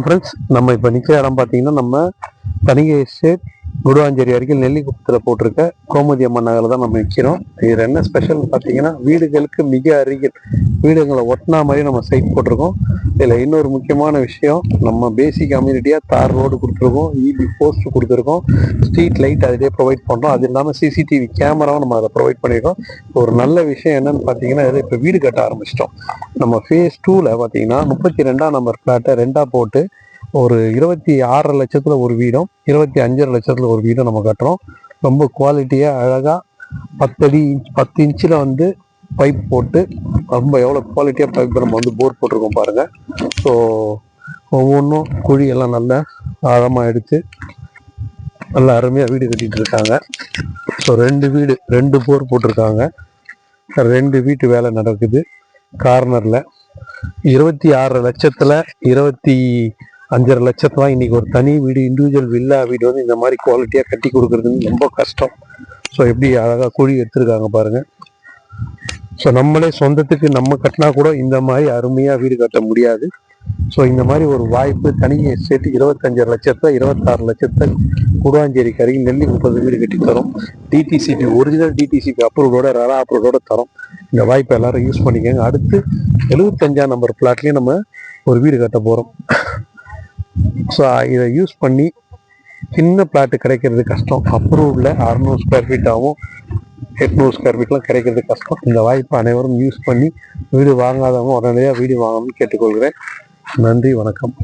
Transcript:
Friends, நம்ம இப்போ நிற்கிற இடம் பார்த்தீங்கன்னா நம்ம தனிகை எஸ்டேட் குடுவாஞ்சேரி அருகில் நெல்லிக்குப்பத்தில் போட்டிருக்க கோமதி அம்மன் நகரில் தான் நம்ம நிற்கிறோம். இதில் என்ன ஸ்பெஷல் பார்த்தீங்கன்னா வீடுகளுக்கு மிக அருகில் வீடுகளை ஒட்டினா மாதிரி நம்ம சைட் போட்டிருக்கோம். இதில் இன்னொரு முக்கியமான விஷயம், நம்ம பேசிக் கம்யூனிட்டியாக தார் ரோடு கொடுத்துருக்கோம், இபி போஸ்ட் கொடுத்துருக்கோம், ஸ்ட்ரீட் லைட் அதிலே ப்ரொவைட் பண்ணுறோம். அது இல்லாமல் சிசிடிவி கேமராவும் நம்ம அதை ப்ரொவைட் பண்ணியிருக்கோம். ஒரு நல்ல விஷயம் என்னன்னு பார்த்தீங்கன்னா, இதில் இப்போ வீடு கட்ட ஆரம்பிச்சிட்டோம். நம்ம ஃபேஸ் 2ல் பார்த்தீங்கன்னா 32ஆம் நம்பர் ஃப்ளாட்டை ரெண்டாக போட்டு ஒரு 26 லட்சத்தில் ஒரு வீடும் 25 லட்சத்தில் ஒரு வீடும் நம்ம கட்டுறோம். ரொம்ப குவாலிட்டியாக அழகாக 10 இன்ச்சில் வந்து பைப் போட்டு ரொம்ப எவ்வளோ குவாலிட்டியாக பைப் நம்ம வந்து போர் போட்டிருக்கோம் பாருங்கள். ஸோ ஒவ்வொன்றும் குழியெல்லாம் நல்லா ஆழமாக எடுத்து நல்லா அருமையாக வீடு கட்டிகிட்டு இருக்காங்க. ஸோ 2 போர் போட்டிருக்காங்க. 2 வீட்டு வேலை நடக்குது. கார்னரில் 26 லட்சத்தில் 25 லட்சத்துல இன்னைக்கு ஒரு தனி வீடு, இண்டிவிஜுவல் வில்லா வீடு வந்து இந்த மாதிரி குவாலிட்டியாக கட்டி கொடுக்குறதுன்னு ரொம்ப கஷ்டம். ஸோ எப்படி அழகாக குழி எடுத்துருக்காங்க பாருங்கள். ஸோ நம்மளே சொந்தத்துக்கு நம்ம கட்டினா கூட இந்த மாதிரி அருமையாக வீடு கட்ட முடியாது. ஸோ இந்த மாதிரி ஒரு வாய்ப்பு தனியை சேர்த்து 25 லட்சத்தை 26 லட்சத்தை குடுவாஞ்சேரிக்கு அருகில் நெல்லிக்குப்பம் வீடு கட்டி தரோம். டிடிசிபி ஒரிஜினல் டிடிசிபி அப்ரூவோட ரலா அப்ரூவோட தரோம். இந்த வாய்ப்பை எல்லாரும் யூஸ் பண்ணிக்கோங்க. அடுத்து 75ஆம் நம்பர் பிளாட்லேயும் நம்ம ஒரு வீடு கட்ட போகிறோம். ஸோ இதை யூஸ் பண்ணி சின்ன பிளாட்டு கிடைக்கிறது கஷ்டம். அப்ரூவ்டில் 600 ஸ்கொயர் ஃபீட்டாகவும் 800 ஸ்கொயர் ஃபீட்லாம் கிடைக்கிறது கஷ்டம். இந்த வாய்ப்பை அனைவரும் யூஸ் பண்ணி வீடு வாங்காதவங்க உடனடியாக வீடு வாங்கணும்னு கேட்டுக்கொள்கிறேன். நன்றி, வணக்கம்.